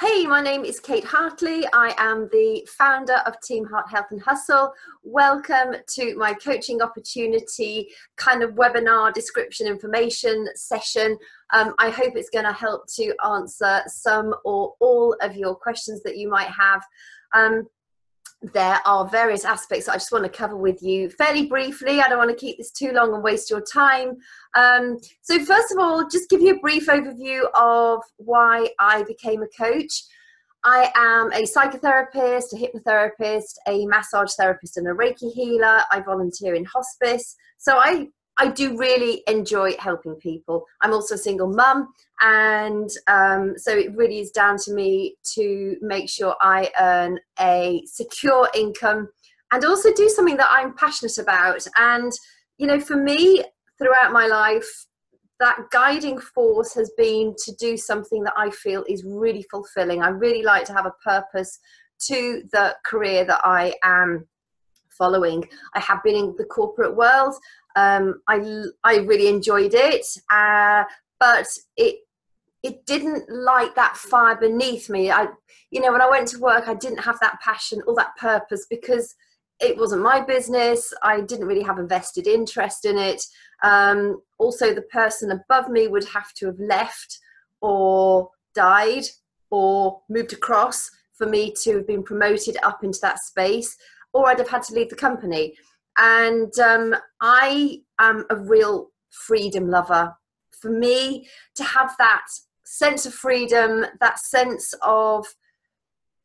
Hey, my name is Kate Hartley. I am the founder of Team Heart Health and Hustle. Welcome to my coaching opportunity kind of webinar description information session. I hope it's going to help to answer some or all of your questions that you might have. There are various aspects that I just want to cover with you fairly briefly. I don't want to keep this too long and waste your time. So first of all, just give you a brief overview of why I became a coach. I am a psychotherapist, a hypnotherapist, a massage therapist and a Reiki healer. I volunteer in hospice. So I do really enjoy helping people. I'm also a single mum, and so it really is down to me to make sure I earn a secure income and also do something that I'm passionate about. And, you know, for me, throughout my life, that guiding force has been to do something that I feel is really fulfilling. I really like to have a purpose to the career that I am following. I have been in the corporate world. I really enjoyed it, but it didn't light that fire beneath me. When I went to work, I didn't have that passion or that purpose because it wasn't my business. I didn't really have a vested interest in it. Also, the person above me would have to have left or died or moved across for me to have been promoted up into that space, or I'd have had to leave the company. And I am a real freedom lover. For me, to have that sense of freedom, that sense of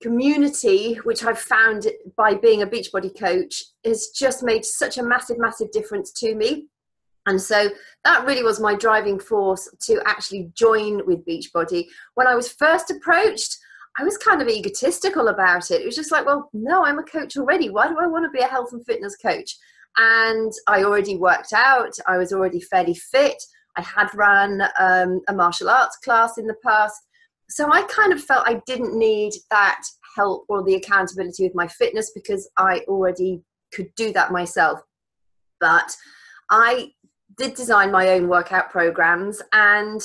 community, which I've found by being a Beachbody coach, has just made such a massive, massive difference to me. And so that really was my driving force to actually join with Beachbody. When I was first approached, I was kind of egotistical about it. It was just like, well, no, I'm a coach already. Why do I want to be a health and fitness coach? And I already worked out. I was already fairly fit. I had run a martial arts class in the past. So I kind of felt I didn't need that help or the accountability with my fitness because I already could do that myself. But I did design my own workout programs, and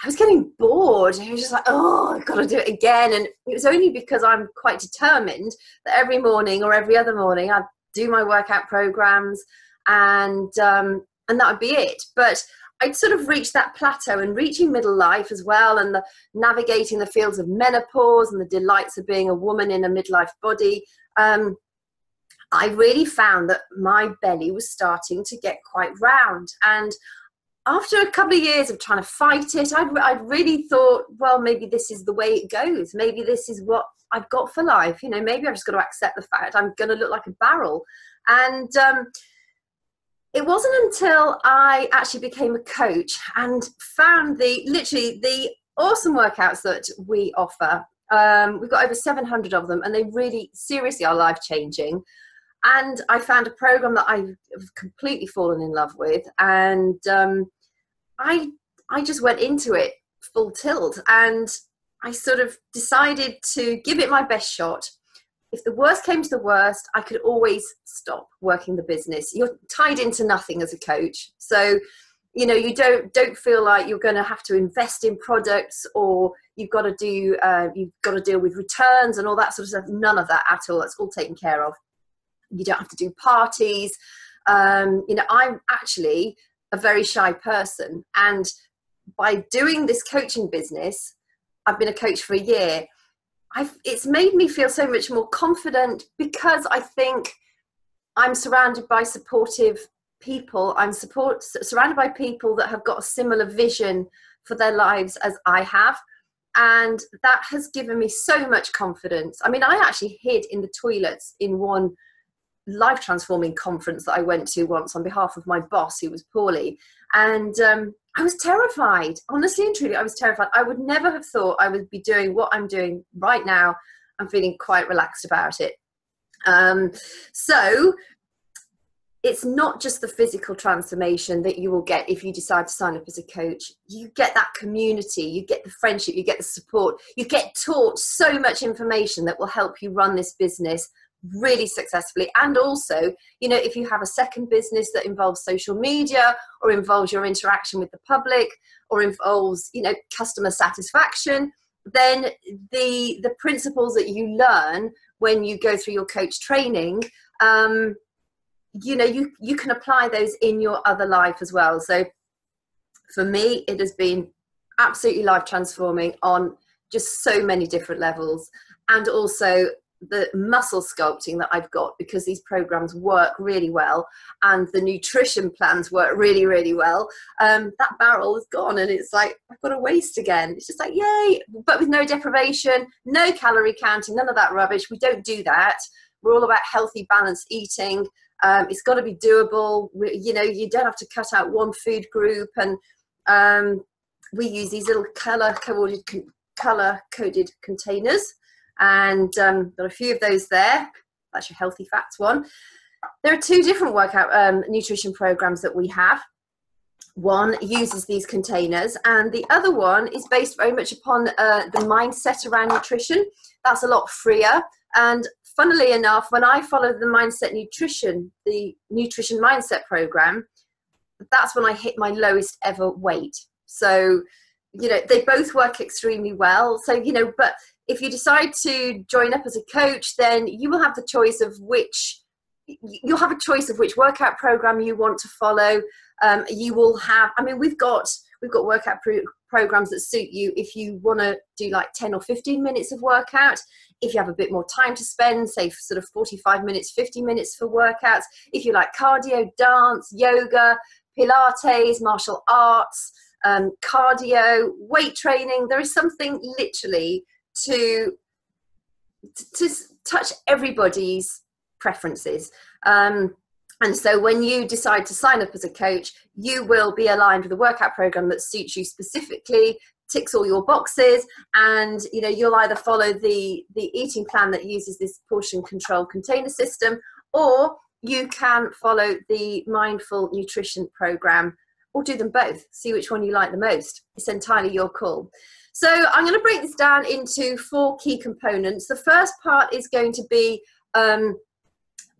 I was getting bored. I was just like, oh, I've got to do it again. And it was only because I'm quite determined that every morning or every other morning I'd do my workout programs, and that would be it. But I'd sort of reached that plateau, and reaching middle life as well, and navigating the fields of menopause and the delights of being a woman in a midlife body. I really found that my belly was starting to get quite round. And after a couple of years of trying to fight it, I'd really thought, well, maybe this is the way it goes. Maybe this is what I've got for life. You know, maybe I've just got to accept the fact I'm going to look like a barrel. And it wasn't until I actually became a coach and found the awesome workouts that we offer. We've got over 700 of them, and they really seriously are life-changing. And I found a program that I've completely fallen in love with, and I just went into it full tilt, and I sort of decided to give it my best shot. If the worst came to the worst, I could always stop working the business. You're tied into nothing as a coach, so you know you don't feel like you're going to have to invest in products, or you've got to deal with returns and all that sort of stuff. None of that at all. It's all taken care of. You don't have to do parties. I'm actually a very shy person, and by doing this coaching business, I've been a coach for a year. It's made me feel so much more confident because I think I'm surrounded by supportive people. I'm surrounded by people that have got a similar vision for their lives as I have. And that has given me so much confidence. I mean, I actually hid in the toilets in one life transforming conference that I went to once on behalf of my boss who was poorly. And I was terrified. Honestly and truly, I was terrified. I would never have thought I would be doing what I'm doing right now. I'm feeling quite relaxed about it. So it's not just the physical transformation that you will get if you decide to sign up as a coach. You get that community, you get the friendship, you get the support, you get taught so much information that will help you run this business really successfully. And also, you know, if you have a second business that involves social media or involves your interaction with the public or involves, you know, customer satisfaction, then the principles that you learn when you go through your coach training, you know, you can apply those in your other life as well. So for me, it has been absolutely life transforming on just so many different levels, and also the muscle sculpting that I've got, because these programs work really well and the nutrition plans work really, really well. That barrel is gone and it's like, I've got a waist again. It's just like, yay, but with no deprivation, no calorie counting, none of that rubbish. We don't do that. We're all about healthy, balanced eating. It's got to be doable. You know, you don't have to cut out one food group. And we use these little color-coded containers. And got a few of those there. That's your healthy fats one. There are two different workout nutrition programs that we have. One uses these containers, and the other one is based very much upon the mindset around nutrition. That's a lot freer. And funnily enough, when I followed the the nutrition mindset program, that's when I hit my lowest ever weight. So, you know, they both work extremely well. So, you know, but if you decide to join up as a coach, then you will have the choice of which workout program you want to follow. You will have, I mean, we've got workout programs that suit you if you want to do like 10 or 15 minutes of workout. If you have a bit more time to spend, say sort of 45 minutes, 50 minutes for workouts. If you like cardio, dance, yoga, Pilates, martial arts, cardio, weight training, there is something literally to touch everybody's preferences. And so when you decide to sign up as a coach, you will be aligned with a workout program that suits you specifically, ticks all your boxes, and you know, you'll either follow the eating plan that uses this portion control container system, or you can follow the mindful nutrition program, or do them both. See which one you like the most. It's entirely your call. So I'm going to break this down into 4 key components. The first part is going to be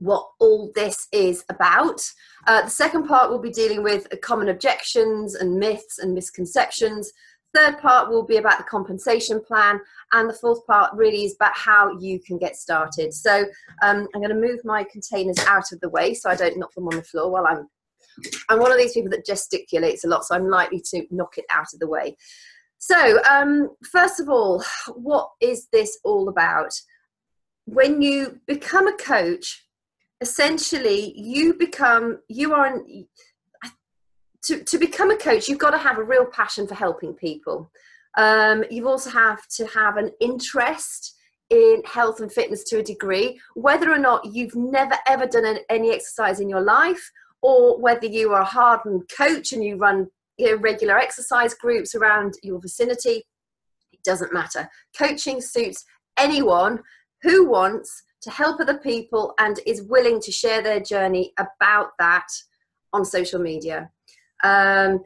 what all this is about. The second part will be dealing with common objections and myths and misconceptions. Third part will be about the compensation plan. And the fourth part really is about how you can get started. So I'm going to move my containers out of the way so I don't knock them on the floor while I'm one of these people that gesticulates a lot, so I'm likely to knock it out of the way. So first of all, what is this all about? When you become a coach, essentially to become a coach, you've got to have a real passion for helping people. You also have to have an interest in health and fitness to a degree, whether or not you've never ever done any exercise in your life, or whether you are a hardened coach and you run regular exercise groups around your vicinity. It doesn't matter. Coaching suits anyone who wants to help other people and is willing to share their journey about that on social media. So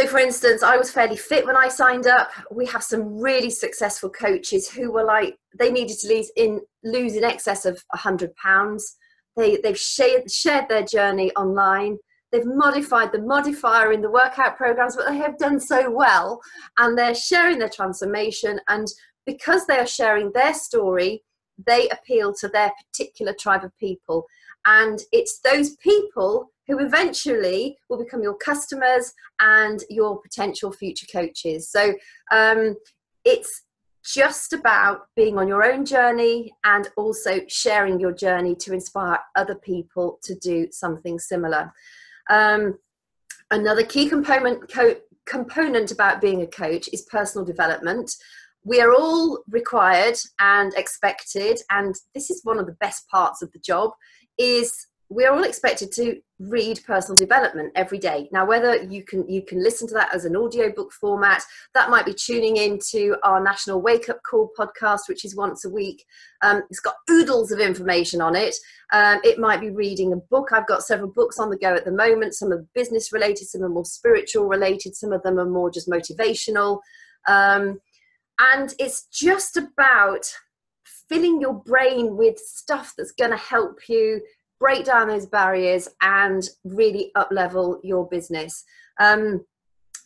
for instance, I was fairly fit when I signed up. We have some really successful coaches who were like, they needed to lose in excess of £100. They've shared their journey online. They've modified the modifier in the workout programs, but they have done so well, and they're sharing their transformation. And because they are sharing their story, they appeal to their particular tribe of people. And it's those people who eventually will become your customers and your potential future coaches. So it's just about being on your own journey and also sharing your journey to inspire other people to do something similar. Another key component about being a coach is personal development. We are all required and expected, and this is one of the best parts of the job, is we are all expected to read personal development every day. Now, whether you can listen to that as an audiobook format, that might be tuning into our National Wake Up Call podcast, which is once a week. It's got oodles of information on it. It might be reading a book. I've got several books on the go at the moment. Some are business related, some are more spiritual related, some of them are more just motivational. And it's just about filling your brain with stuff that's going to help you break down those barriers and really up-level your business.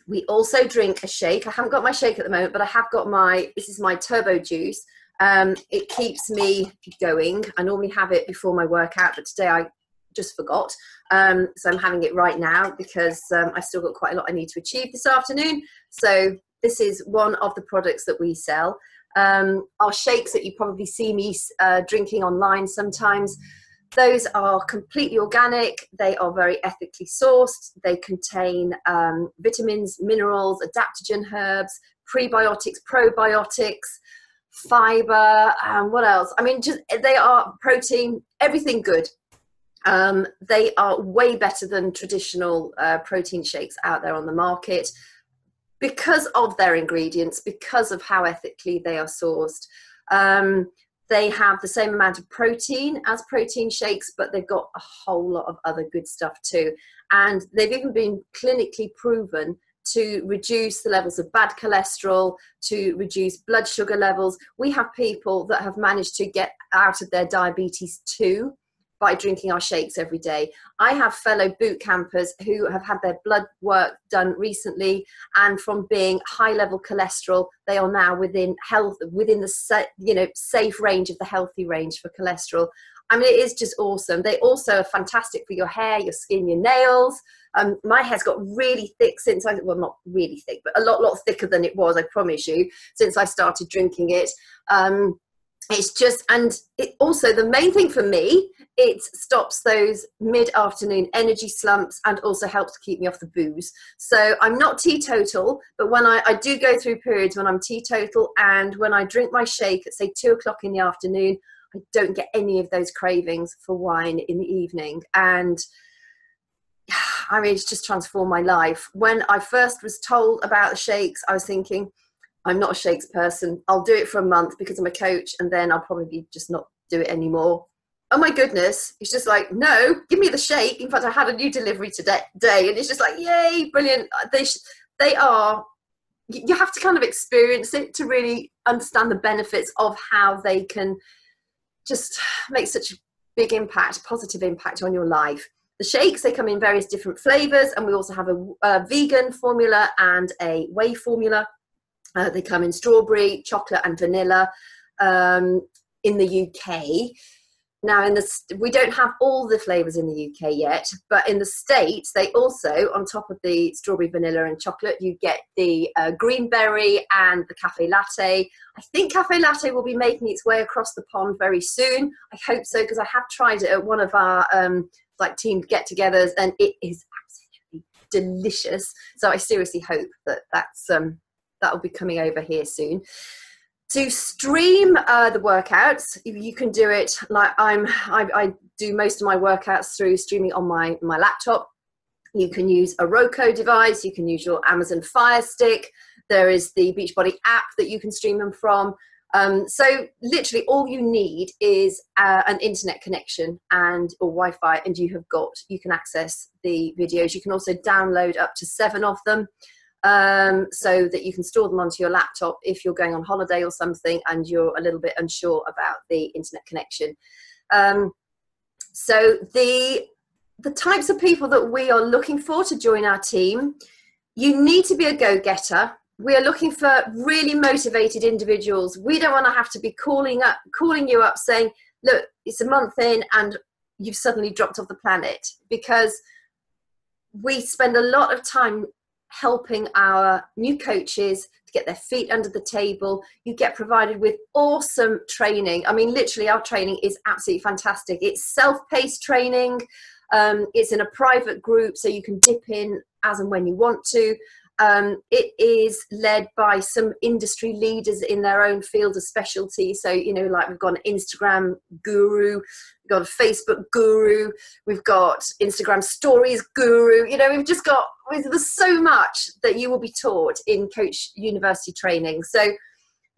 We also drink a shake. I haven't got my shake at the moment, but I have got this is my turbo juice. It keeps me going. I normally have it before my workout, but today I just forgot. So I'm having it right now because I still got quite a lot I need to achieve this afternoon. So this is one of the products that we sell. Our shakes that you probably see me drinking online sometimes, those are completely organic. They are very ethically sourced. They contain vitamins, minerals, adaptogen herbs, prebiotics, probiotics, fiber, what else? I mean, just they are protein, everything good. They are way better than traditional protein shakes out there on the market because of their ingredients, because of how ethically they are sourced. They have the same amount of protein as protein shakes, but they've got a whole lot of other good stuff too. And they've even been clinically proven to reduce the levels of bad cholesterol, to reduce blood sugar levels. We have people that have managed to get out of their diabetes too by drinking our shakes every day. I have fellow boot campers who have had their blood work done recently, and from being high level cholesterol, they are now within the safe range of the healthy range for cholesterol. I mean, it is just awesome. They also are fantastic for your hair, your skin, your nails. My hair's got really thick since well, not really thick, but a lot thicker than it was, I promise you, since I started drinking it. It's just, and it also, the main thing for me, it stops those mid-afternoon energy slumps and also helps keep me off the booze. So I'm not teetotal, but when I do go through periods when I'm teetotal, and when I drink my shake at say 2 o'clock in the afternoon, I don't get any of those cravings for wine in the evening. And I mean, it's just transformed my life. When I first was told about the shakes, I was thinking, I'm not a shakes person. I'll do it for a month because I'm a coach, and then I'll probably just not do it anymore. Oh my goodness. It's just like, no, give me the shake. In fact, I had a new delivery today, and it's just like, yay, brilliant. They are, you have to kind of experience it to really understand the benefits of how they can just make such a big impact, positive impact on your life. The shakes, they come in various different flavors, and we also have a vegan formula and a whey formula. They come in strawberry, chocolate and vanilla in the UK. Now, we don't have all the flavours in the UK yet, but in the States, they also, on top of the strawberry, vanilla and chocolate, you get the green berry and the cafe latte. I think cafe latte will be making its way across the pond very soon. I hope so, because I have tried it at one of our team get-togethers, and it is absolutely delicious. So I seriously hope that will be coming over here soon. To stream the workouts, you can do it like I do most of my workouts through streaming on my laptop. You can use a Roku device. You can use your Amazon Fire Stick. There is the Beachbody app that you can stream them from. So literally all you need is an internet connection or Wi-Fi, and you can access the videos. You can also download up to 7 of them. So that you can store them onto your laptop if you're going on holiday or something and you're a little bit unsure about the internet connection. So the types of people that we are looking for to join our team, you need to be a go-getter. We are looking for really motivated individuals. We don't want to have to be calling you up saying, look, it's a month in and you've suddenly dropped off the planet, because we spend a lot of time helping our new coaches to get their feet under the table. You get provided with awesome training. I mean, literally our training is absolutely fantastic. It's self-paced training. It's in a private group, so you can dip in as and when you want to. It is led by some industry leaders in their own field of specialty. So, like we've got an Instagram guru, we've got a Facebook guru, we've got Instagram stories guru. There's so much that you will be taught in Coach University training. So,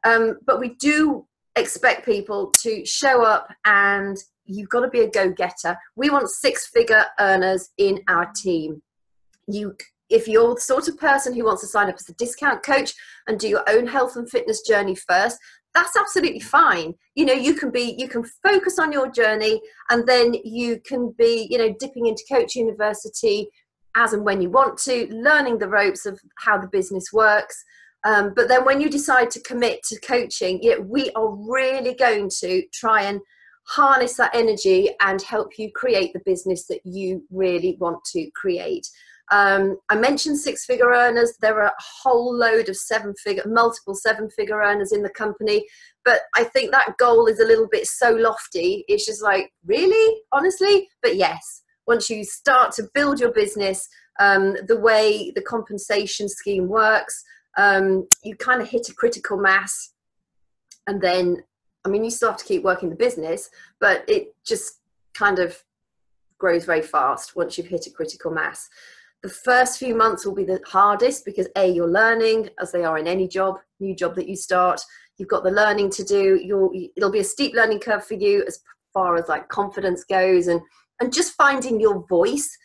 but we do expect people to show up, and you've got to be a go-getter. We want 6-figure earners in our team. If you're the sort of person who wants to sign up as a discount coach and do your own health and fitness journey first, that's absolutely fine. You can focus on your journey, and then you can be, dipping into Coach University as and when you want to, learning the ropes of how the business works. But then when you decide to commit to coaching, we are really going to try and harness that energy and help you create the business that you really want to create. I mentioned 6-figure earners. There are a whole load of multiple 7-figure earners in the company, but I think that goal is a little bit so lofty. It's just like, really, honestly? But yes, once you start to build your business, the way the compensation scheme works, you kind of hit a critical mass, and then, I mean, you still have to keep working the business, but it just kind of grows very fast once you've hit a critical mass. The first few months will be the hardest because you're learning, as they are in any new job that you start. You've got the learning to do. It'll be a steep learning curve for you as far as like confidence goes, and just finding your voice.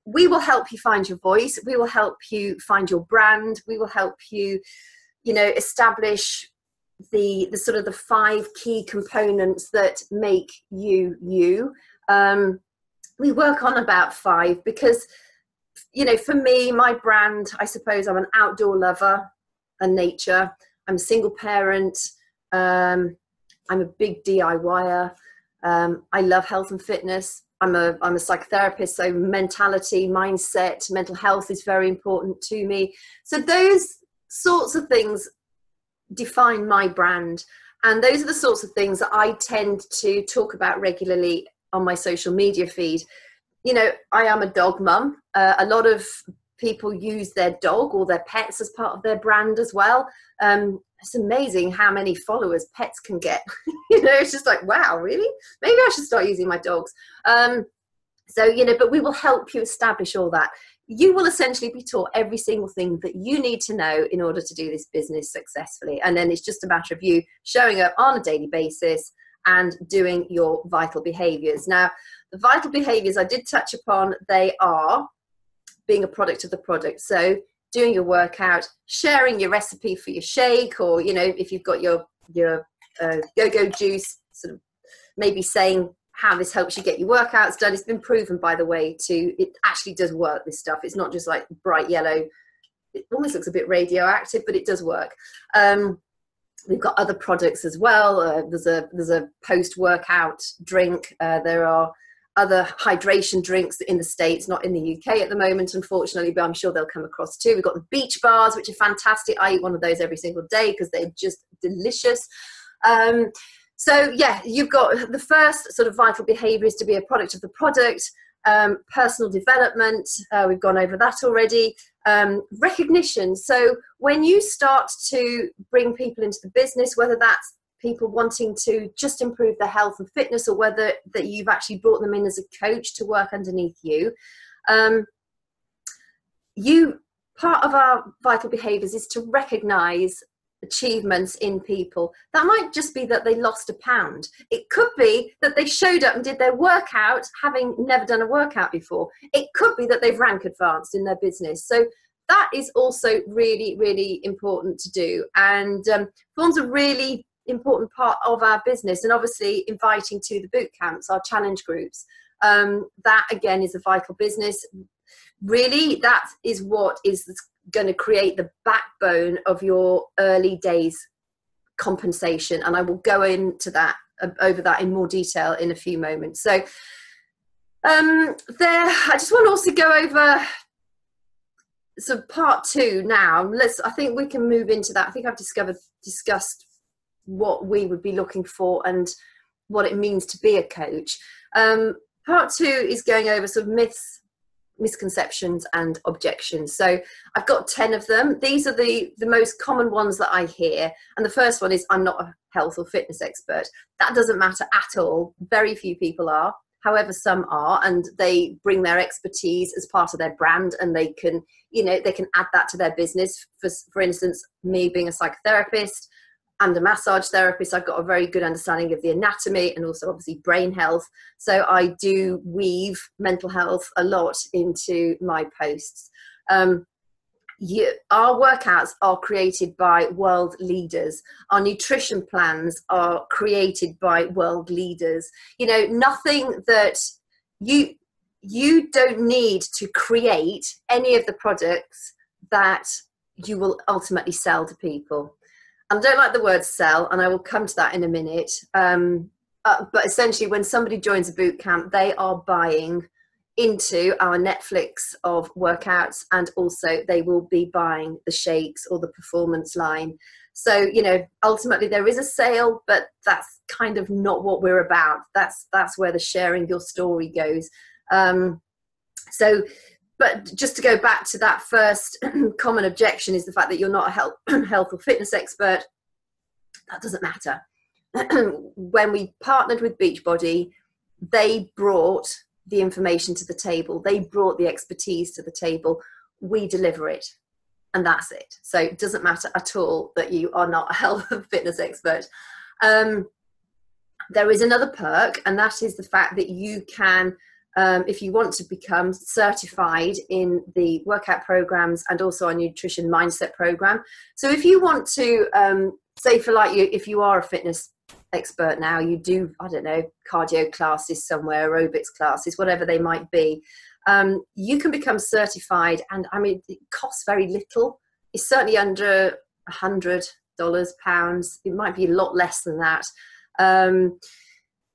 We will help you find your voice. We will help you find your brand. We will help you, establish the sort of the 5 key components that make you you. We work on about 5 because, for me, my brand, I suppose I'm an outdoor lover and nature. I'm a single parent. I'm a big DIYer. I love health and fitness. I'm a psychotherapist, so mentality, mindset, mental health is very important to me. So those sorts of things define my brand. And those are the sorts of things that I tend to talk about regularly on my social media feed. I am a dog mum. A lot of people use their dog or their pets as part of their brand as well. It's amazing how many followers pets can get. It's just like, wow, really? Maybe I should start using my dogs. But we will help you establish all that. You will essentially be taught every single thing that you need to know in order to do this business successfully. And then it's just a matter of you showing up on a daily basis and doing your vital behaviors. Now, the vital behaviors I did touch upon, they are being a product of the product. So doing your workout, sharing your recipe for your shake, or, if you've got your go-go juice, sort of maybe saying how this helps you get your workouts done. It's been proven, by the way, it actually does work, this stuff. It's not just like bright yellow. It almost looks a bit radioactive, but it does work. We've got other products as well. There's a post-workout drink. There are other hydration drinks in the States, not in the UK at the moment, unfortunately, but I'm sure they'll come across too. We've got the beach bars, which are fantastic. I eat one of those every single day because they're just delicious. You've got the first sort of vital behavior is to be a product of the product. Personal development, we've gone over that already. Recognition. So when you start to bring people into the business, whether that's people wanting to just improve their health and fitness, or whether that you've actually brought them in as a coach to work underneath you, part of our vital behaviors is to recognize achievements in people. That might just be that they lost a pound. It could be that they showed up and did their workout having never done a workout before. It could be that they've rank advanced in their business. So that is also really, really important to do, and forms a really important part of our business. And obviously inviting to the boot camps, our challenge groups, that again is a vital business. Really, that is what is going to create the backbone of your early days compensation, and I will go into that over that in more detail in a few moments. So I just want to also go over part 2 now. I think we can move into that. I think I've discussed what we would be looking for and what it means to be a coach. Part 2 is going over sort of myths, misconceptions and objections. So I've got 10 of them. These are the most common ones that I hear. And the first one is, I'm not a health or fitness expert. That doesn't matter at all. Very few people are. However, some are, and they bring their expertise as part of their brand, and they can add that to their business. For instance, me being a psychotherapist and a massage therapist, I've got a very good understanding of the anatomy and also obviously brain health. So I do weave mental health a lot into my posts. Our workouts are created by world leaders. Our nutrition plans are created by world leaders. Nothing that you don't need to create any of the products that you will ultimately sell to people. And I don't like the word sell, and I will come to that in a minute. But essentially, when somebody joins a boot camp, they are buying into our Netflix of workouts, and also they will be buying the shakes or the performance line. So, you know, ultimately there is a sale, but that's kind of not what we're about. That's where the sharing your story goes. But just to go back to that first common objection is the fact that you're not a health or fitness expert. That doesn't matter. When we partnered with Beachbody, they brought the information to the table. They brought the expertise to the table. We deliver it, and that's it. So it doesn't matter at all that you are not a health and fitness expert. There is another perk, and that is the fact that you can, if you want to become certified in the workout programs and also our nutrition mindset program. So if you want to, say for like you, if you are a fitness expert now, you do, I don't know, cardio classes somewhere, aerobics classes, whatever they might be, you can become certified. And I mean, it costs very little. It's certainly under $100, pounds. It might be a lot less than that.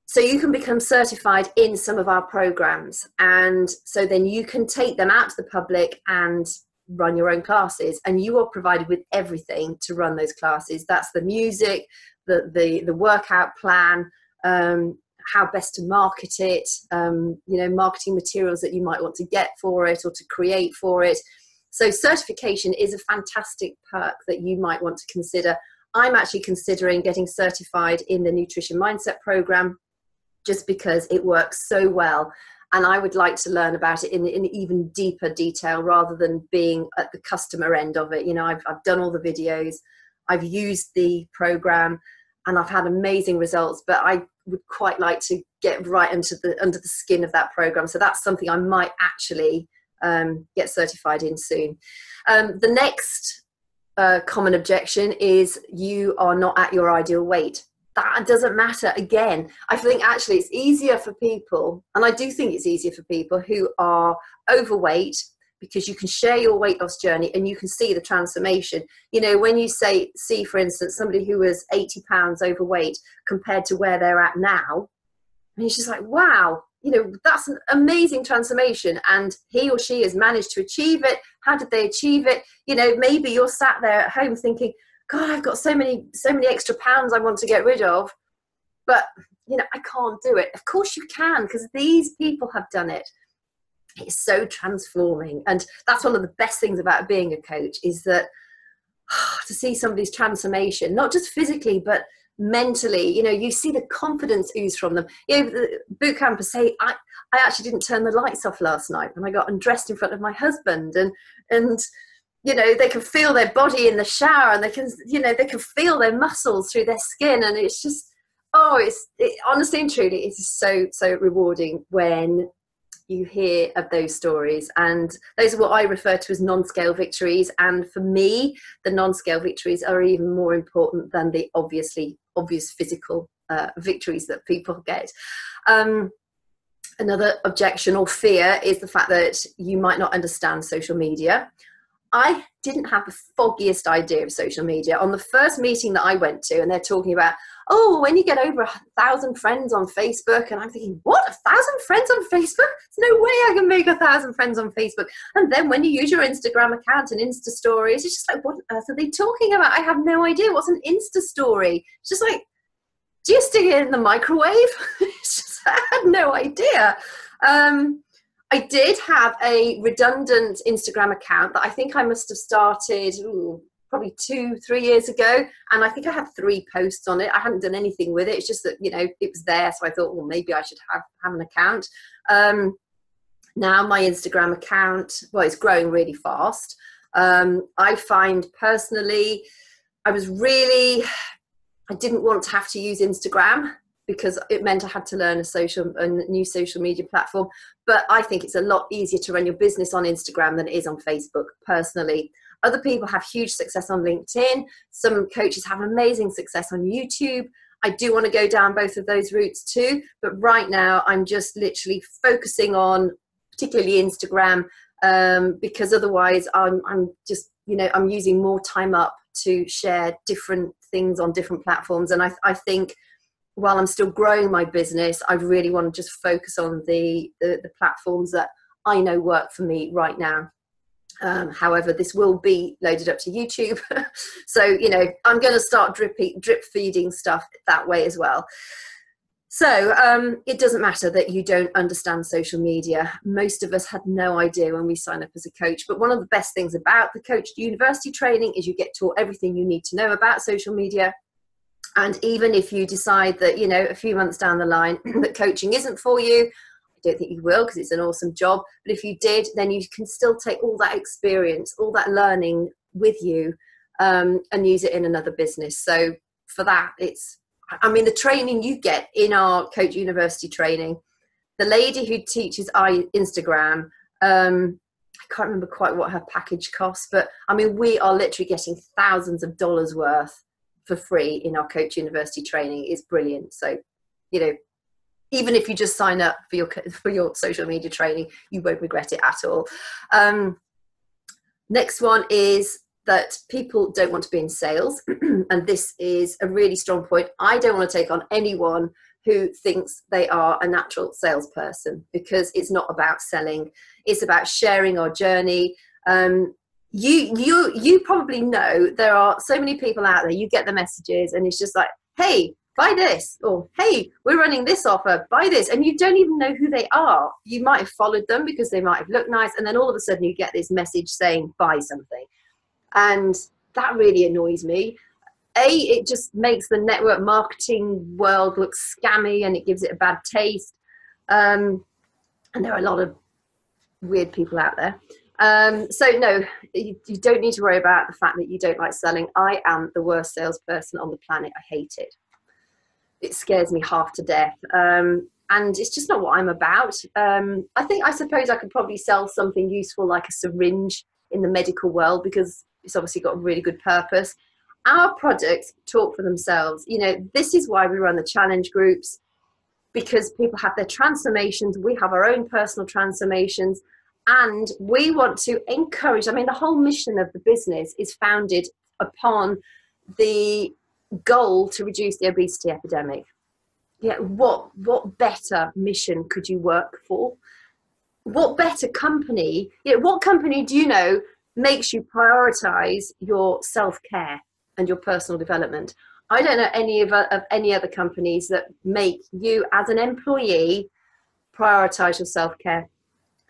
So you can become certified in some of our programs, and so then you can take them out to the public and run your own classes, and you are provided with everything to run those classes. That's the music, the workout plan, how best to market it, you know, marketing materials that you might want to get for it or to create for it. So certification is a fantastic perk that you might want to consider. I'm actually considering getting certified in the nutrition mindset program, just because it works so well. And I would like to learn about it in even deeper detail rather than being at the customer end of it. You know, I've done all the videos, I've used the program, and I've had amazing results, but I would quite like to get right under the skin of that program. So that's something I might actually get certified in soon. The next common objection is you are not at your ideal weight. That doesn't matter. Again, I think actually it's easier for people, and I do think it's easier for people who are overweight, because you can share your weight loss journey and you can see the transformation. You know, when you see, for instance, somebody who was 80 pounds overweight compared to where they're at now, and it's just like, wow, you know, that's an amazing transformation, and he or she has managed to achieve it. How did they achieve it? You know, maybe you're sat there at home thinking, God, I've got so many extra pounds I want to get rid of, but, you know, I can't do it. Of course you can, because these people have done it. It's so transforming. And that's one of the best things about being a coach, is that to see somebody's transformation, not just physically, but mentally, you know, you see the confidence ooze from them. You know, the boot campers say, I actually didn't turn the lights off last night when I got undressed in front of my husband, and you know, they can feel their body in the shower, and they can feel their muscles through their skin, and it's just, honestly and truly, it is so rewarding when you hear of those stories. And those are what I refer to as non-scale victories. And for me, the non-scale victories are even more important than the obvious physical victories that people get. Another objection or fear is the fact that you might not understand social media. I didn't have the foggiest idea of social media. On the first meeting that I went to, and they're talking about, oh, when you get over 1,000 friends on Facebook, and I'm thinking, what, 1,000 friends on Facebook? There's no way I can make 1,000 friends on Facebook. And then when you use your Instagram account and Insta stories, it's just like, what on earth are they talking about? I have no idea. What's an Insta story? It's just like, do you stick it in the microwave? It's just, I had no idea. I did have a redundant Instagram account that I think I must have started probably 2-3 years ago. And I think I had 3 posts on it. I hadn't done anything with it. It's just that, you know, it was there. So I thought, well, maybe I should have an account. Now my Instagram account, well, it's growing really fast. I find personally, I didn't want to have to use Instagram, because it meant I had to learn a new social media platform. But I think it's a lot easier to run your business on Instagram than it is on Facebook, personally. Other people have huge success on LinkedIn. Some coaches have amazing success on YouTube. I do want to go down both of those routes too. But right now, I'm just literally focusing on particularly Instagram, because otherwise I'm just, you know, I'm using more time up to share different things on different platforms. And I think while I'm still growing my business, I really want to just focus on the platforms that I know work for me right now. However, this will be loaded up to YouTube. So, you know, I'm going to start drip feeding stuff that way as well. So it doesn't matter that you don't understand social media. Most of us had no idea when we sign up as a coach. But one of the best things about the Coach University training is you get taught everything you need to know about social media. And even if you decide that, you know, a few months down the line that coaching isn't for you, I don't think you will, because it's an awesome job. But if you did, then you can still take all that experience, all that learning with you, and use it in another business. So for that, I mean, the training you get in our Coach University training, the lady who teaches Instagram, I can't remember quite what her package costs, but I mean, we are literally getting thousands of dollars worth for free in our Coach University training. Is brilliant. So, you know, even if you just sign up for your social media training, you won't regret it at all. Next one is that people don't want to be in sales. And this is a really strong point. I don't want to take on anyone who thinks they are a natural salesperson, because it's not about selling. It's about sharing our journey. You probably know there are so many people out there. You get the messages and it's just like, hey, buy this, or hey, we're running this offer, buy this, and you don't even know who they are. You might have followed them because they might have looked nice, and then all of a sudden you get this message saying buy something, and that really annoys me. It just makes the network marketing world look scammy, and it gives it a bad taste, and there are a lot of weird people out there. So no, you don't need to worry about the fact that you don't like selling. I am the worst salesperson on the planet. I hate it. It scares me half to death. And it's just not what I'm about. I suppose I could probably sell something useful like a syringe in the medical world, because it's obviously got a really good purpose. Our products talk for themselves. You know, this is why we run the challenge groups, because people have their transformations. We have our own personal transformations, and we want to encourage. I mean, the whole mission of the business is founded upon the goal to reduce the obesity epidemic. Yeah, what better mission could you work for? What better company? What company do you know makes you prioritize your self-care and your personal development? I don't know any of any other companies that make you as an employee prioritize your self-care.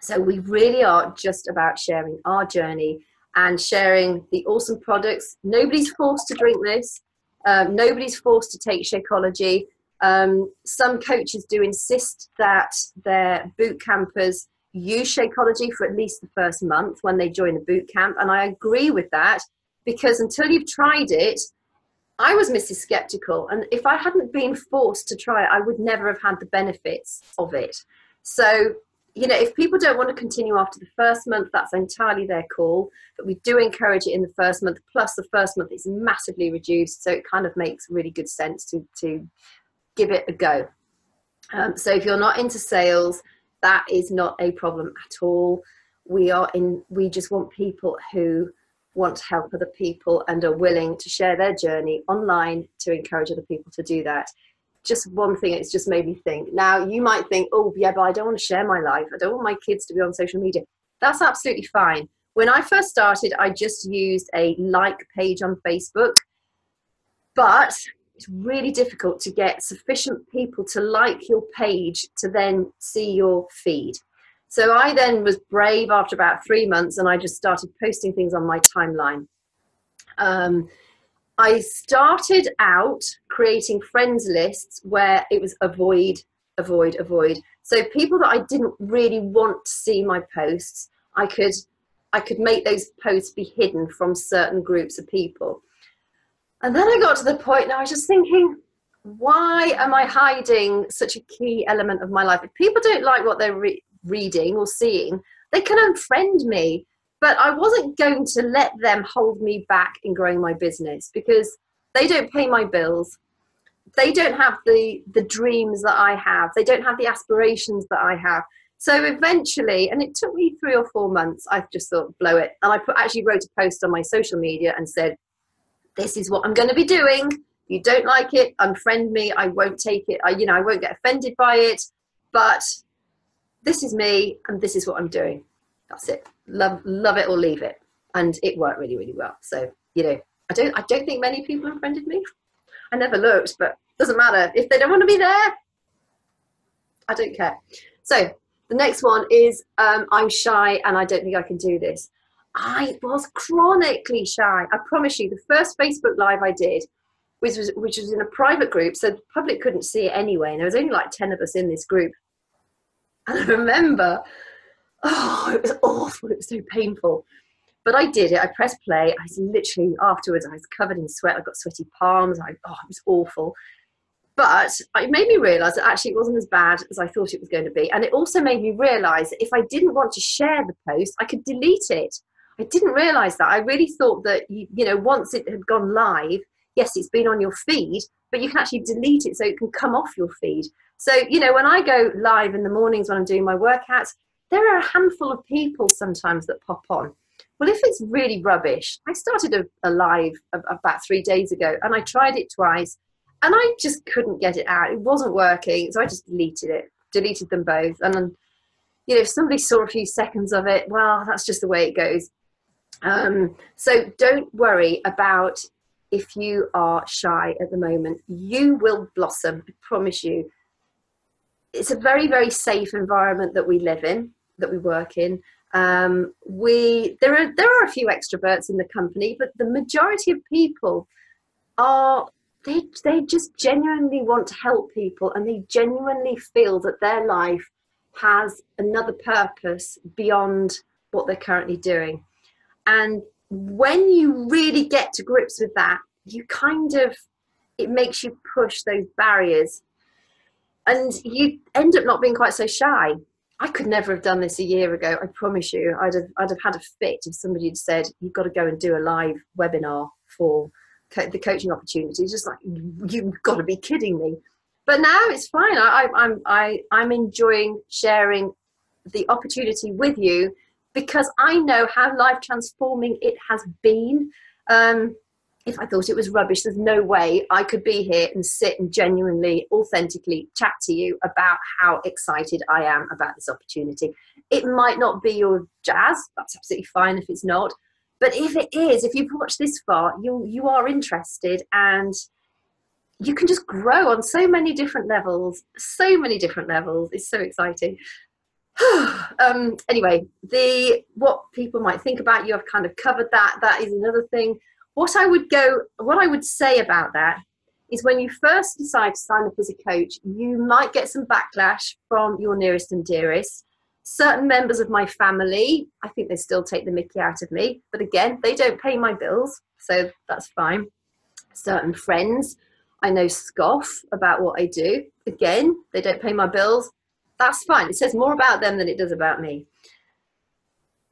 So we really are just about sharing our journey and sharing the awesome products. Nobody's forced to drink this. Nobody's forced to take Shakeology. Some coaches do insist that their boot campers use Shakeology for at least the first month when they join the boot camp. And I agree with that, because until you've tried it, I was Mrs. Skeptical. And if I hadn't been forced to try it, I would never have had the benefits of it. So, you know, if people don't want to continue after the first month, that's entirely their call. But we do encourage it in the first month. Plus, the first month is massively reduced, so it kind of makes really good sense to give it a go. So if you're not into sales, that is not a problem at all. We just want people who want to help other people and are willing to share their journey online to encourage other people to do that. Just one thing, it's just made me think. Now, you might think, oh, yeah, but I don't want to share my life. I don't want my kids to be on social media. That's absolutely fine. When I first started, I just used a like page on Facebook. But it's really difficult to get sufficient people to like your page to then see your feed. So I then was brave after about 3 months, and I just started posting things on my timeline. I started out creating friends lists where it was avoid, avoid, avoid. So people that I didn't really want to see my posts, I could make those posts be hidden from certain groups of people. And then I got to the point now I was just thinking, why am I hiding such a key element of my life? If people don't like what they're reading or seeing, they can unfriend me. But I wasn't going to let them hold me back in growing my business, because they don't pay my bills. They don't have the dreams that I have. They don't have the aspirations that I have. So eventually, and it took me 3 or 4 months, I just thought, blow it. And I actually wrote a post on my social media and said, this is what I'm going to be doing. If you don't like it, unfriend me. I won't take it. I won't get offended by it. But this is me, and this is what I'm doing. That's it. Love it or leave it. And it worked really, really well. So, I don't think many people unfriended me. I never looked, but it doesn't matter. If they don't want to be there, I don't care. So the next one is I'm shy and I don't think I can do this. I was chronically shy. I promise you, the first Facebook Live I did, which was in a private group, so the public couldn't see it anyway, and there was only like 10 of us in this group. And I remember, it was awful. It was so painful. But I did it. I pressed play. I was literally, afterwards, I was covered in sweat. I got sweaty palms. It was awful. But it made me realise that actually it wasn't as bad as I thought it was going to be. And it also made me realise that if I didn't want to share the post, I could delete it. I didn't realise that. I really thought that, once it had gone live, yes, it's been on your feed, but you can actually delete it so it can come off your feed. So, when I go live in the mornings when I'm doing my workouts, there are a handful of people sometimes that pop on. Well, if it's really rubbish, I started a live about 3 days ago, and I tried it twice, and I just couldn't get it out. It wasn't working, so I just deleted them both. And then, if somebody saw a few seconds of it, well, that's just the way it goes. So don't worry about if you are shy at the moment. You will blossom, I promise you. It's a very, very safe environment that we live in, that we work in. There are a few extroverts in the company, but the majority of people they just genuinely want to help people, and they genuinely feel that their life has another purpose beyond what they're currently doing. And when you really get to grips with that, it makes you push those barriers, and you end up not being quite so shy. I could never have done this a year ago. I promise you, I'd have had a fit if somebody had said, you've got to go and do a live webinar for the coaching opportunity. It's just like, you've got to be kidding me. But now it's fine. I'm enjoying sharing the opportunity with you, because I know how life transforming it has been. If I thought it was rubbish, there's no way I could be here and sit and genuinely, authentically chat to you about how excited I am about this opportunity. It might not be your jazz. That's absolutely fine if it's not. But if it is, if you've watched this far, you are interested, and you can just grow on so many different levels. So many different levels. It's so exciting. Anyway, what people might think about you, I've kind of covered that. That is another thing. What I would say about that is, when you first decide to sign up as a coach, you might get some backlash from your nearest and dearest. Certain members of my family, I think they still take the mickey out of me, but again, they don't pay my bills, so that's fine. Certain friends, I know, scoff about what I do. Again, they don't pay my bills. That's fine. It says more about them than it does about me.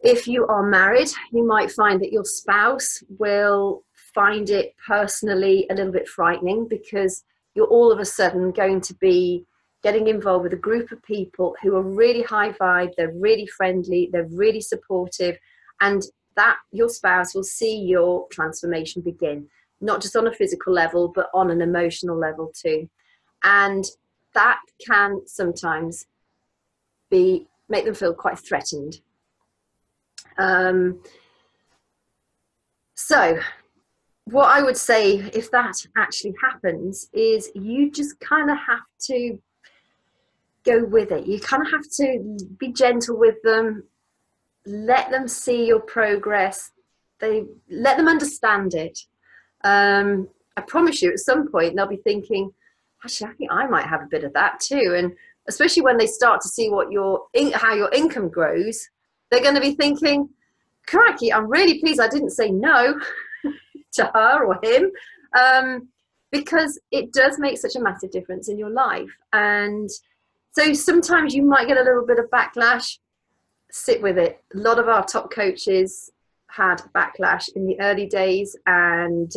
If you are married, you might find that your spouse will find it personally a little bit frightening, because you're all of a sudden going to be getting involved with a group of people who are really high vibe, they're really friendly, they're really supportive, and that your spouse will see your transformation begin, not just on a physical level, but on an emotional level too. And that can sometimes make them feel quite threatened. So what I would say, if that actually happens, is you just kind of have to go with it. You kind of have to be gentle with them, let them see your progress, let them understand it. I promise you, at some point they'll be thinking, actually, I think I might have a bit of that too. And especially when they start to see how your income grows, they're going to be thinking, crikey, I'm really pleased I didn't say no to her or him, because it does make such a massive difference in your life. And so sometimes you might get a little bit of backlash. Sit with it. A lot of our top coaches had backlash in the early days, and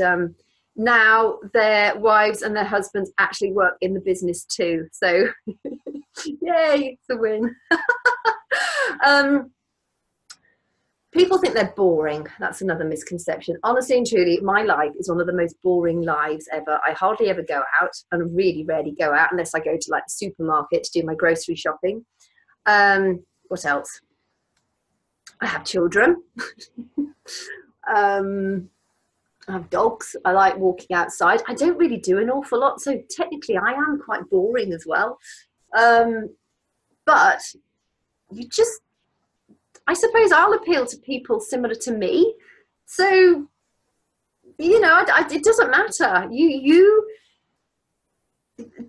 now their wives and their husbands actually work in the business too. So yay, it's a win. People think they're boring. That's another misconception. Honestly and truly, my life is one of the most boring lives ever. I hardly ever go out, and really rarely go out unless I go to like the supermarket to do my grocery shopping. What else? I have children. I have dogs. I like walking outside. I don't really do an awful lot, so technically I am quite boring as well. But you just, I suppose I'll appeal to people similar to me. So, you know, it doesn't matter. You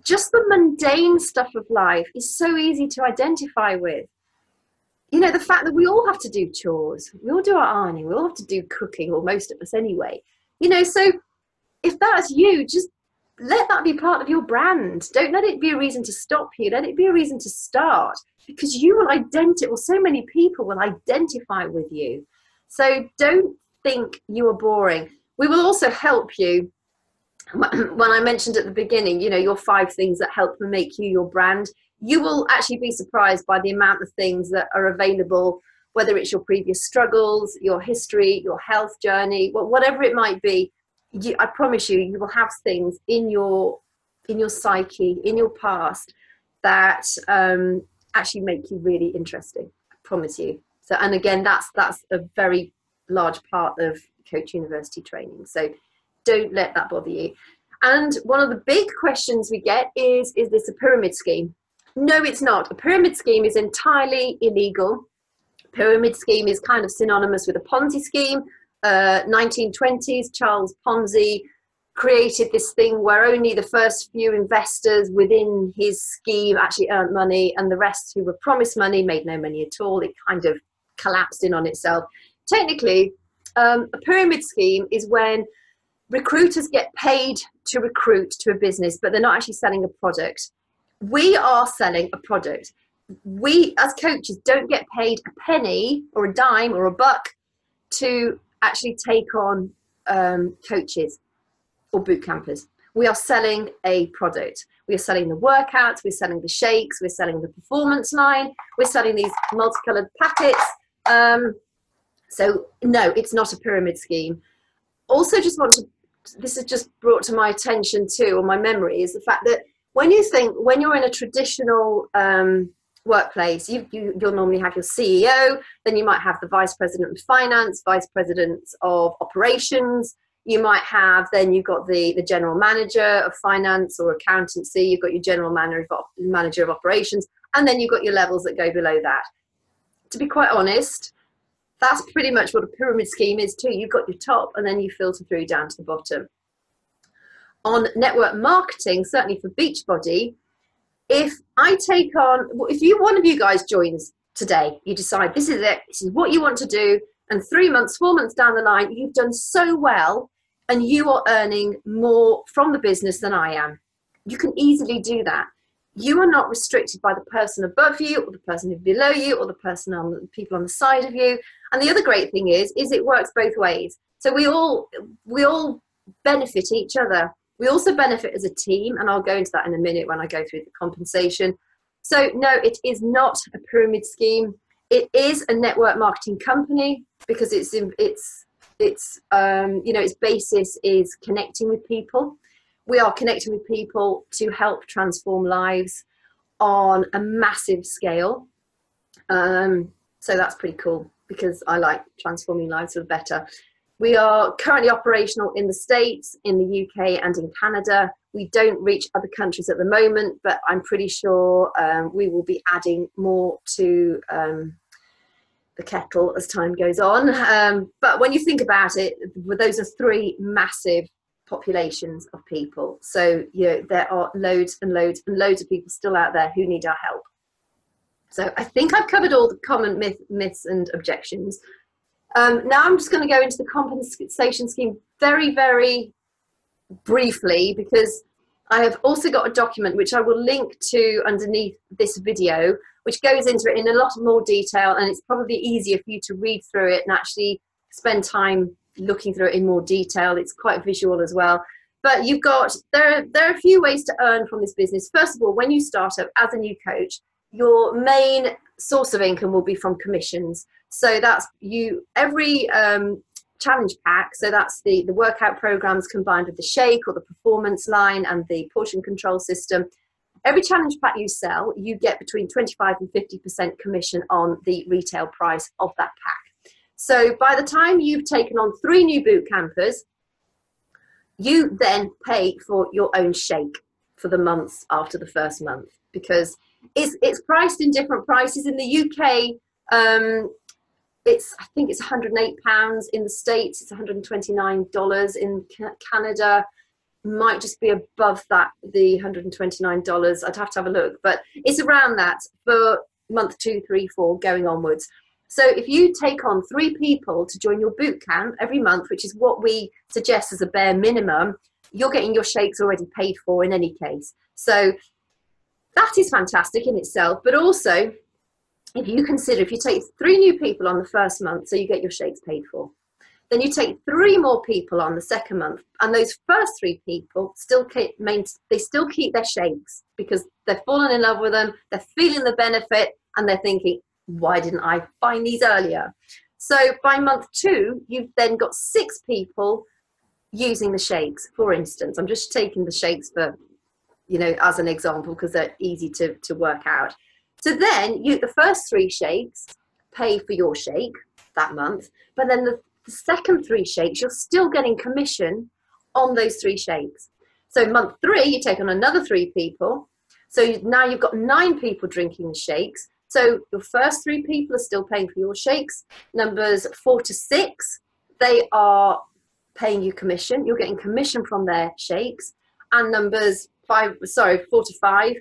just the mundane stuff of life is so easy to identify with. You know, the fact that we all have to do chores, we all do our ironing, we all have to do cooking, or most of us anyway. You know, so if that's you, just let that be part of your brand. Don't let it be a reason to stop you. Let it be a reason to start, because you will identify, or so many people will identify with you. So don't think you are boring. We will also help you. When I mentioned at the beginning, you know, your 5 things that help make you your brand, you will actually be surprised by the amount of things that are available, whether it's your previous struggles, your history, your health journey, whatever it might be. I promise you, you will have things in your psyche, in your past, that actually make you really interesting. I promise you. So, and again, that's a very large part of Coach University training. So don't let that bother you. And one of the big questions we get is this a pyramid scheme? No, it's not. A pyramid scheme is entirely illegal. Pyramid scheme is kind of synonymous with a Ponzi scheme. 1920s, Charles Ponzi created this thing where only the first few investors within his scheme actually earned money, and the rest who were promised money made no money at all. It kind of collapsed in on itself. Technically, a pyramid scheme is when recruiters get paid to recruit to a business, but they're not actually selling a product. We are selling a product. We, as coaches, don't get paid a penny or a dime or a buck to actually take on coaches or boot campers. We are selling a product. We are selling the workouts, we're selling the shakes, we're selling the performance line, we're selling these multicolored packets. So no, it's not a pyramid scheme. Also, just want to, this is just brought to my attention too, or my memory, is the fact that when you're in a traditional workplace, you'll normally have your CEO, then you might have the vice president of finance, vice president of operations. You might have, then you've got the general manager of finance or accountancy, you've got your general manager of operations, and then you've got your levels that go below that. To be quite honest, that's pretty much what a pyramid scheme is too. You've got your top, and then you filter through down to the bottom. On network marketing, certainly for Beachbody, if one of you guys joins today, you decide this is it, this is what you want to do, and 3 months, 4 months down the line, you've done so well and you are earning more from the business than I am. You can easily do that. You are not restricted by the person above you or the person who's below you or the people on the side of you. And the other great thing is it works both ways. So we all benefit each other. We also benefit as a team, and I'll go into that in a minute when I go through the compensation. So no, it is not a pyramid scheme. It is a network marketing company because its basis is connecting with people. We are connecting with people to help transform lives on a massive scale. So that's pretty cool because I like transforming lives for the better. We are currently operational in the States, in the UK, and in Canada. We don't reach other countries at the moment, but I'm pretty sure we will be adding more to the kettle as time goes on. But when you think about it, those are 3 massive populations of people. So there are loads and loads and loads of people still out there who need our help. So I think I've covered all the common myths and objections. Now I'm just going to go into the compensation scheme very, very briefly, because I have also got a document which I will link to underneath this video, which goes into it in a lot more detail, and it's probably easier for you to read through it and actually spend time looking through it in more detail. It's quite visual as well. But there are a few ways to earn from this business. First of all, when you start up as a new coach, your main source of income will be from commissions. So that's every challenge pack. So that's the workout programs combined with the shake or the performance line and the portion control system. Every challenge pack you sell, you get between 25 and 50% commission on the retail price of that pack. So by the time you've taken on 3 new boot campers, you then pay for your own shake for the months after the first month, because it's priced in different prices. In the UK, I think it's £108. In the States, it's $129. In Canada, might just be above that, the $129. I'd have to have a look, but it's around that for month 2, 3, 4 going onwards. So if you take on 3 people to join your boot camp every month, which is what we suggest as a bare minimum, you're getting your shakes already paid for in any case. So that is fantastic in itself. But also, if you consider, if you take 3 new people on the first month, so you get your shakes paid for, then you take 3 more people on the second month, and those first 3 people still keep their shakes because they've fallen in love with them, they're feeling the benefit, and they're thinking, why didn't I find these earlier? So by month 2, you've then got 6 people using the shakes. For instance, I'm just taking the shakes for, as an example, because they're easy to work out. So then the first 3 shakes pay for your shake that month, but then the second 3 shakes, you're still getting commission on those 3 shakes. So month 3, you take on another 3 people. So now you've got 9 people drinking the shakes. So your first 3 people are still paying for your shakes. Numbers 4 to 6, they are paying you commission. You're getting commission from their shakes. And numbers 4 to 5,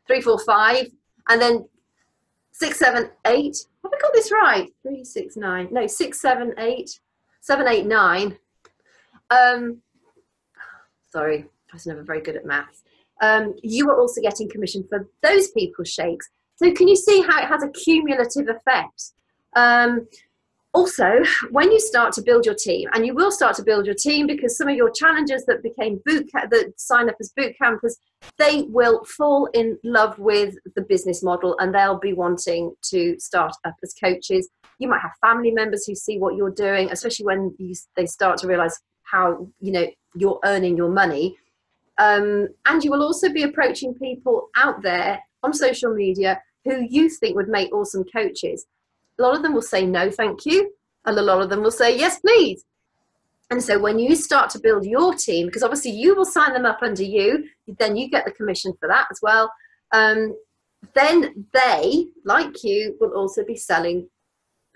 3, 4, 5, and then 6, 7, 8. Have I got this right? 3, 6, 9. No, 6, 7, 8. 7, 8, 9. Sorry, I was never very good at maths. You are also getting commission for those people's shakes. So can you see how it has a cumulative effect? Also, when you start to build your team, and you will start to build your team because some of your challengers that that sign up as boot campers, they will fall in love with the business model and they'll be wanting to start up as coaches. You might have family members who see what you're doing, especially when they start to realize how you're earning your money. And you will also be approaching people out there on social media who you think would make awesome coaches. A lot of them will say no thank you, and a lot of them will say yes please. And so when you start to build your team, because obviously you will sign them up under you, then you get the commission for that as well, then they, like you, will also be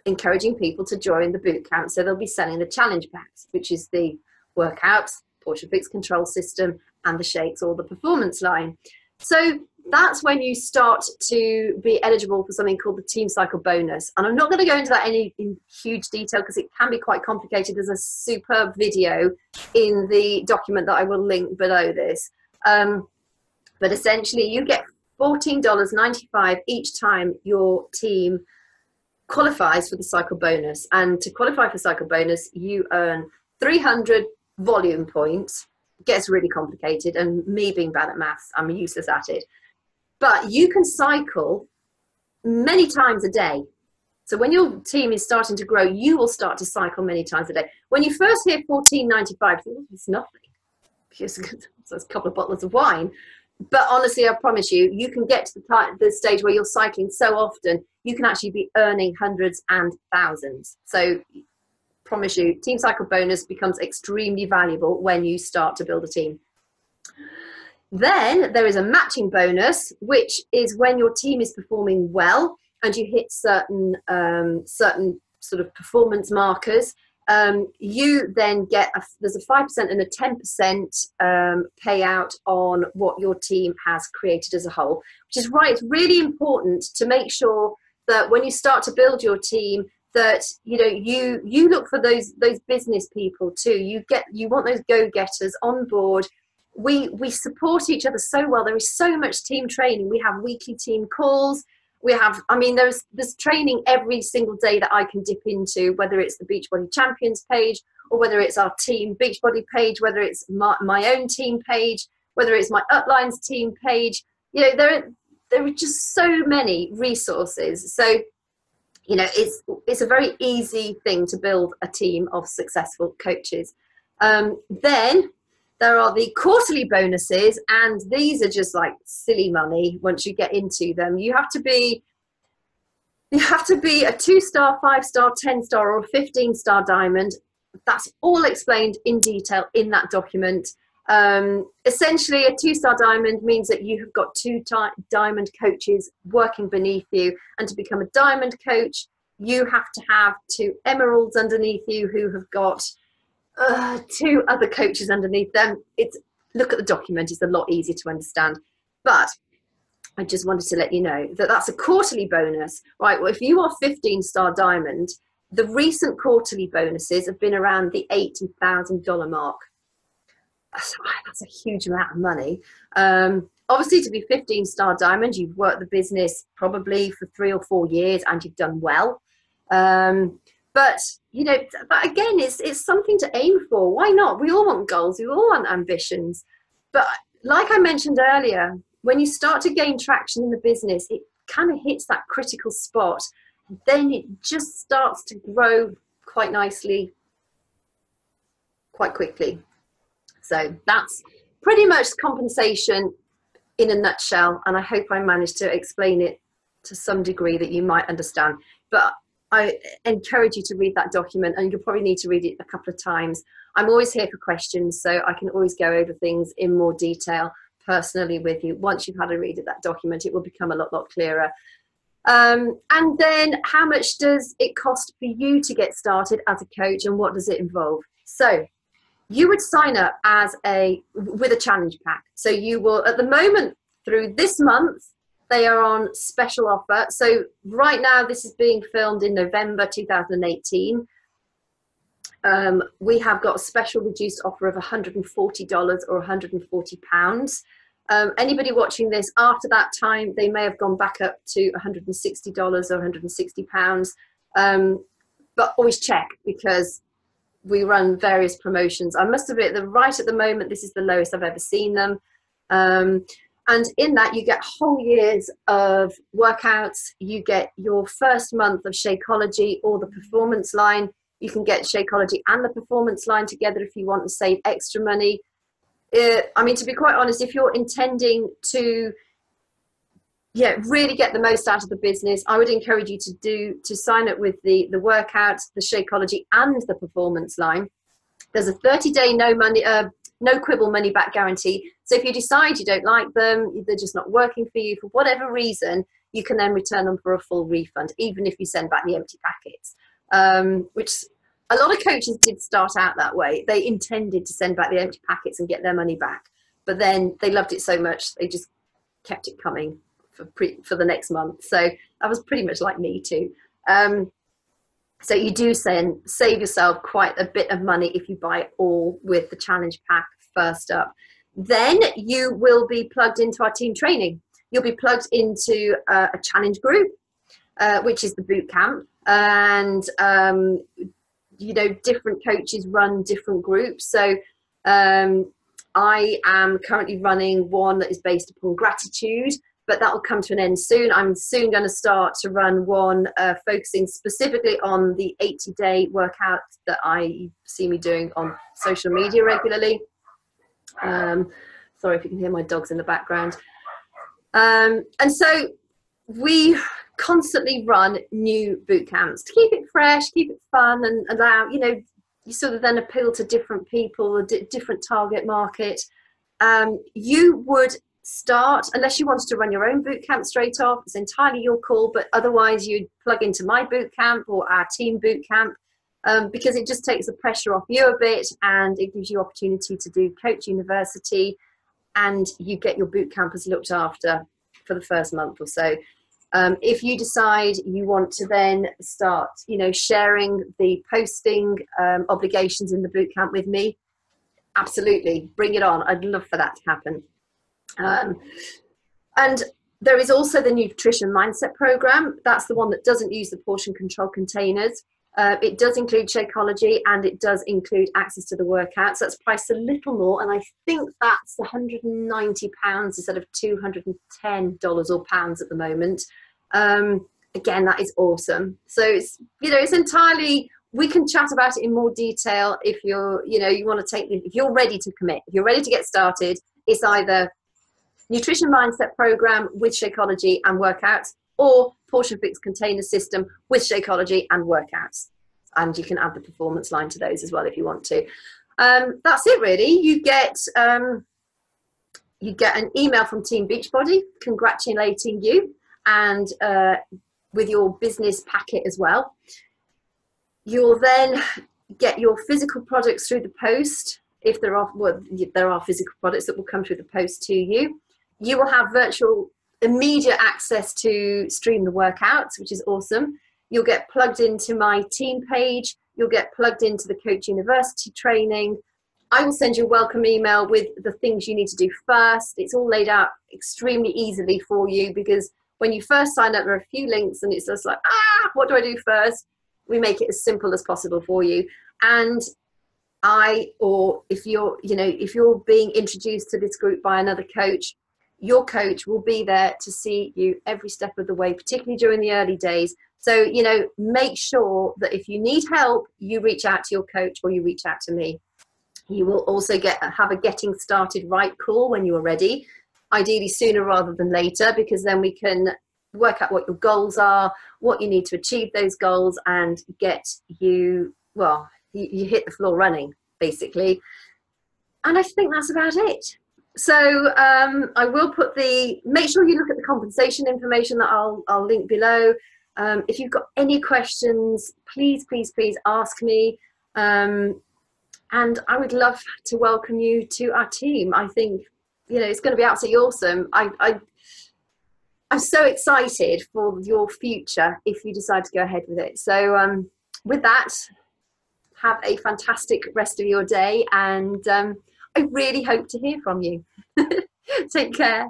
encouraging people to join the boot camp. So they'll be selling the challenge packs, which is the workouts, portion fix control system, and the shakes or the performance line. So that's when you start to be eligible for something called the team cycle bonus. And I'm not going to go into that in huge detail because it can be quite complicated. There's a superb video in the document that I will link below this. But essentially you get $14.95 each time your team qualifies for the cycle bonus. And to qualify for cycle bonus, you earn 300 volume points. It gets really complicated, and me being bad at maths, I'm useless at it. But you can cycle many times a day. So when your team is starting to grow, you will start to cycle many times a day. When you first hear $14.95, it's nothing. It's a couple of bottles of wine. But honestly, I promise you, you can get to the stage where you're cycling so often, you can actually be earning hundreds and thousands. So promise you, team cycle bonus becomes extremely valuable when you start to build a team. Then there is a matching bonus, which is when your team is performing well and you hit certain sort of performance markers. You then get there's a 5% and a 10% payout on what your team has created as a whole, which is right. It's really important to make sure that when you start to build your team, that you look for those business people too. You want those go-getters on board. We support each other so well. There is so much team training. We have weekly team calls. There's training every single day that I can dip into, whether it's the Beachbody Champions page or whether it's our team Beachbody page, whether it's my own team page, whether it's my Uplines team page. there are just so many resources. So, you know, it's a very easy thing to build a team of successful coaches. Then there are the quarterly bonuses, and these are just like silly money once you get into them. You have to be a 2-star, 5-star, 10-star, or a 15-star diamond. That's all explained in detail in that document. Essentially, a 2-star diamond means that you have got 2 diamond coaches working beneath you, and to become a diamond coach, you have to have 2 emeralds underneath you who have got 2 other coaches underneath them. Look at the document, it's a lot easier to understand. But I just wanted to let you know that that's a quarterly bonus, right? Well, if you are 15-star diamond, the recent quarterly bonuses have been around the $80,000 mark. That's a huge amount of money. Obviously, to be 15-star diamond, you've worked the business probably for 3 or 4 years and you've done well. But, you know, that again, it's something to aim for. Why not? We all want goals. We all want ambitions. But like I mentioned earlier, when you start to gain traction in the business, it kind of hits that critical spot. Then it just starts to grow quite nicely, quite quickly. So that's pretty much compensation in a nutshell. And I hope I managed to explain it to some degree that you might understand. But I encourage you to read that document, and you'll probably need to read it a couple of times. I'm always here for questions, so I can always go over things in more detail personally with you. Once you've had a read of that document, it will become a lot clearer. And then how much does it cost for you to get started as a coach, and what does it involve? So you would sign up with a challenge pack. So you will, at the moment, through this month, they are on special offer. So right now, this is being filmed in November 2018. We have got a special reduced offer of $140 or £140. Anybody watching this after that time, they may have gone back up to $160 or £160. But always check, because we run various promotions. I must admit that right at the moment, this is the lowest I've ever seen them. And in that, you get whole years of workouts. You get your first month of Shakeology or the performance line. You can get Shakeology and the performance line together if you want to save extra money. I mean, to be quite honest, if you're intending to really get the most out of the business, I would encourage you to sign up with the workout, the Shakeology and the performance line. There's a 30-day no quibble money back guarantee. So if you decide you don't like them, they're just not working for you for whatever reason, you can then return them for a full refund, even if you send back the empty packets, which a lot of coaches did start out that way. They intended to send back the empty packets and get their money back, but then they loved it so much, they just kept it coming for the next month. So that was pretty much like me too. So you do save yourself quite a bit of money if you buy it all with the challenge pack first up. Then you will be plugged into our team training. You'll be plugged into a challenge group, which is the boot camp. And, you know, different coaches run different groups. So I am currently running one that is based upon gratitude, but that will come to an end soon. I'm soon going to start to run one focusing specifically on the 80-day workout that I see me doing on social media regularly. Sorry if you can hear my dogs in the background. And so we constantly run new boot camps to keep it fresh, keep it fun, and allow, you know, you sort of then appeal to different people, a different target market. You would start, unless you wanted to run your own boot camp straight off, it's entirely your call, but otherwise you'd plug into my boot camp or our team boot camp, because it just takes the pressure off you a bit, and it gives you opportunity to do Coach University, and you get your boot campers looked after for the first month or so. If you decide you want to then start, you know, sharing the posting obligations in the boot camp with me, absolutely, bring it on. I'd love for that to happen. And there is also the nutrition mindset program. That's the one that doesn't use the portion control containers. It does include Shakeology, and it does include access to the workouts. That's priced a little more, and I think that's £190 instead of $210 or pounds at the moment. Again, that is awesome. So it's, you know, it's entirely, we can chat about it in more detail if you're, you know, you want to take, if you're ready to commit, if you're ready to get started. It's either nutrition mindset program with Shakeology and workouts, or portion fix container system with Shakeology and workouts. And you can add the performance line to those as well if you want to. That's it really. You get an email from Team Beachbody congratulating you, and with your business packet as well. You'll then get your physical products through the post. If there are, well, there are physical products that will come through the post to you. You will have virtual immediate access to stream the workouts, which is awesome. You'll get plugged into my team page. You'll get plugged into the Coach University training. I will send you a welcome email with the things you need to do first. It's all laid out extremely easily for you, because when you first sign up, there are a few links and it's just like, what do I do first? We make it as simple as possible for you. And or if you're, you know, if you're being introduced to this group by another coach, your coach will be there to see you every step of the way, particularly during the early days. So, you know, make sure that if you need help, you reach out to your coach or you reach out to me. You will also have a getting started right call when you're ready, ideally sooner rather than later, because then we can work out what your goals are, what you need to achieve those goals, and get you, well, you hit the floor running, basically. And I think that's about it. So I will put make sure you look at the compensation information that I'll link below. If you've got any questions, please ask me. And I would love to welcome you to our team. I think, you know, it's going to be absolutely awesome. I'm so excited for your future if you decide to go ahead with it. So with that, have a fantastic rest of your day, and I really hope to hear from you. Take care.